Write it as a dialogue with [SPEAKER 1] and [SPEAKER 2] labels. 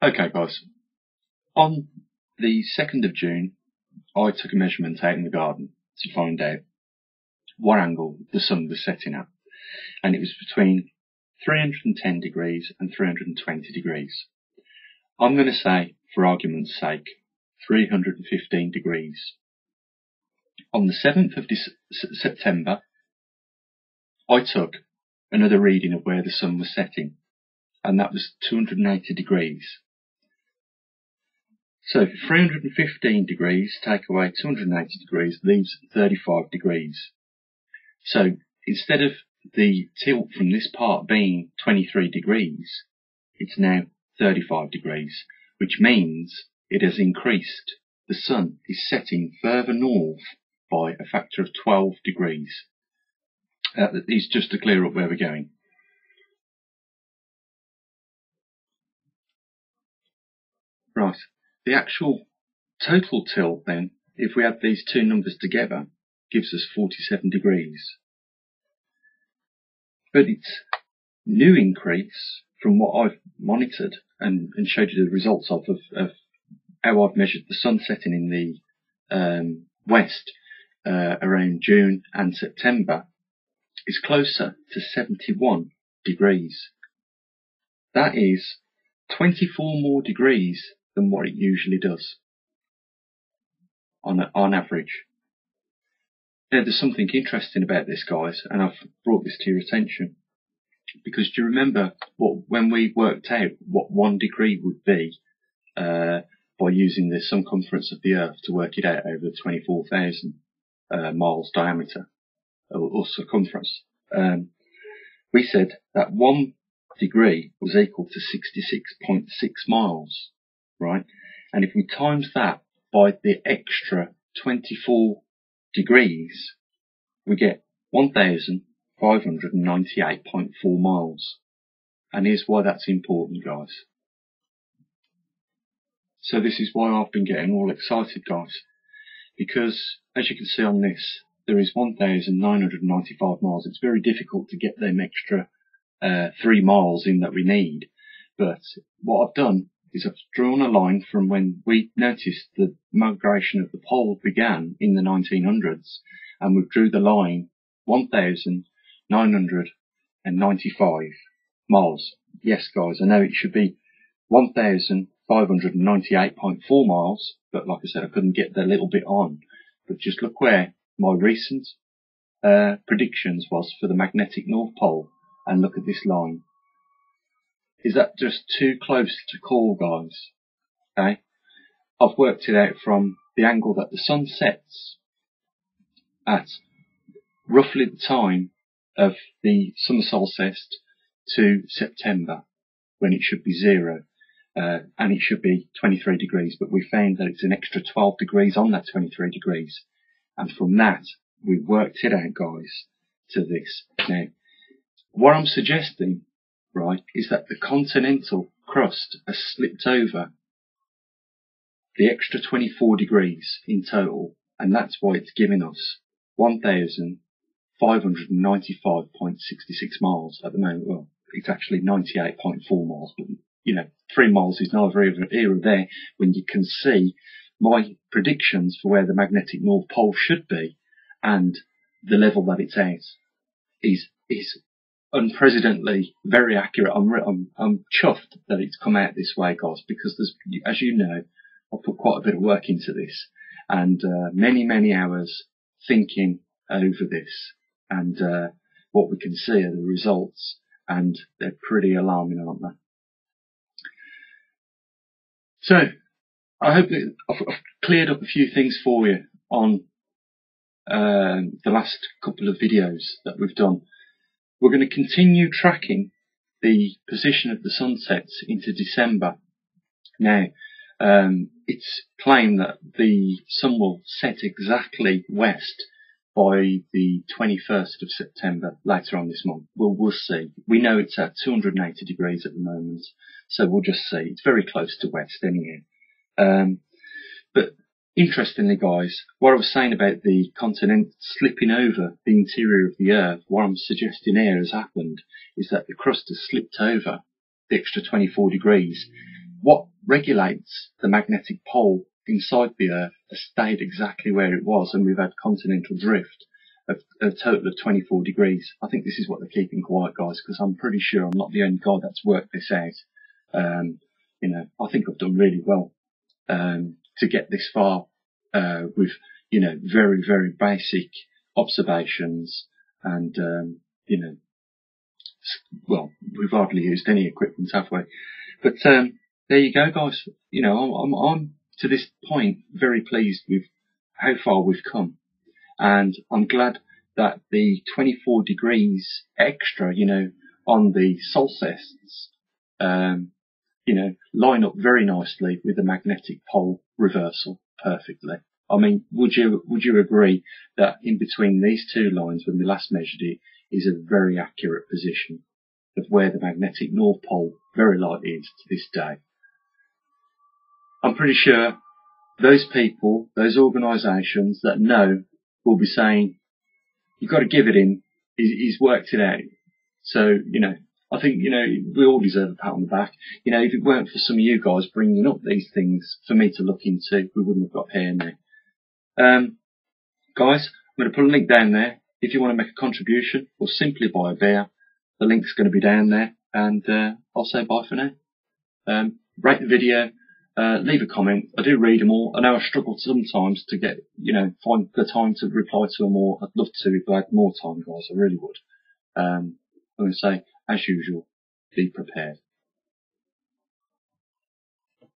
[SPEAKER 1] Okay guys, on the 2nd of June, I took a measurement out in the garden to find out what angle the sun was setting at, and it was between 310 degrees and 320 degrees. I'm going to say, for argument's sake, 315 degrees. On the 7th of September, I took another reading of where the sun was setting, and that was 280 degrees. So 315 degrees take away 280 degrees leaves 35 degrees. So instead of the tilt from this part being 23 degrees, it's now 35 degrees, which means it has increased. The sun is setting further north by a factor of 12 degrees. It's just to clear up where we're going. Right. The actual total tilt then, if we add these two numbers together, gives us 47 degrees. But its new increase from what I've monitored and showed you the results of how I've measured the sun setting in the west around June and September is closer to 71 degrees. That is 24 more degrees than what it usually does on average. Now, there's something interesting about this, guys, and I've brought this to your attention, because do you remember when we worked out what 1 degree would be by using the circumference of the Earth to work it out over 24,000 miles diameter or circumference? We said that 1 degree was equal to 66.6 miles, right? And if we times that by the extra 24 degrees, we get 1,598.4 miles. And here's why that's important, guys. So this is why I've been getting all excited, guys, because as you can see on this, there is 1,995 miles. It's very difficult to get them extra 3 miles in that we need. But what I've done is I've drawn a line from when we noticed the migration of the pole began in the 1900s, and we drew the line 1,995 miles. Yes, guys, I know it should be 1,598.4 miles, but like I said, I couldn't get the little bit on. But just look where my recent predictions was for the magnetic North Pole, and look at this line. Is that just too close to call, guys? Okay, I've worked it out from the angle that the sun sets at roughly the time of the summer solstice to September, when it should be 0, and it should be 23 degrees, but we found that it's an extra 12 degrees on that 23 degrees, and from that we worked it out, guys, to this. Now, what I'm suggesting, right, is that the continental crust has slipped over the extra 24 degrees in total, and that's why it's giving us 1,595.66 miles at the moment. Well, it's actually 98.4 miles, but you know, 3 miles is neither here or there when you can see my predictions for where the magnetic North Pole should be, and the level that it's at is unprecedentedly very accurate. I'm chuffed that it's come out this way, guys, because there's, as you know, I've put quite a bit of work into this, and many hours thinking over this, and what we can see are the results, and they're pretty alarming, aren't they? So I hope that I've cleared up a few things for you on the last couple of videos that we've done. We're going to continue tracking the position of the sunsets into December. Now, it's claimed that the sun will set exactly west by the 21st of September, later on this month. We'll see. We know it's at 280 degrees at the moment, so we'll just see. It's very close to west anyway. But interestingly, guys, what I was saying about the continent slipping over the interior of the Earth, what I'm suggesting here has happened is that the crust has slipped over the extra 24 degrees. what regulates the magnetic pole inside the Earth has stayed exactly where it was, and we've had continental drift of a total of 24 degrees. I think this is what they're keeping quiet, guys, because I'm pretty sure I'm not the only guy that's worked this out. I think I've done really well to get this far with, very, very basic observations, and, well, we've hardly used any equipment, have we? But there you go, guys. I'm to this point very pleased with how far we've come, and I'm glad that the 24 degrees extra, on the solstices, line up very nicely with the magnetic pole reversal perfectly. I mean, would you agree that in between these two lines, when we last measured it, is a very accurate position of where the magnetic North Pole very likely is to this day? I'm pretty sure those people, those organisations that know, will be saying, you've got to give it him, he's worked it out. So, I think, we all deserve a pat on the back. If it weren't for some of you guys bringing up these things for me to look into, we wouldn't have got here now. Guys, I'm going to put a link down there. If you want to make a contribution or simply buy a beer, the link's going to be down there, and I'll say bye for now. Rate the video, leave a comment. I do read them all. I know I struggle sometimes to get, find the time to reply to them all. I'd love to if I had more time, guys. I really would. I'm going to say, as usual, be prepared.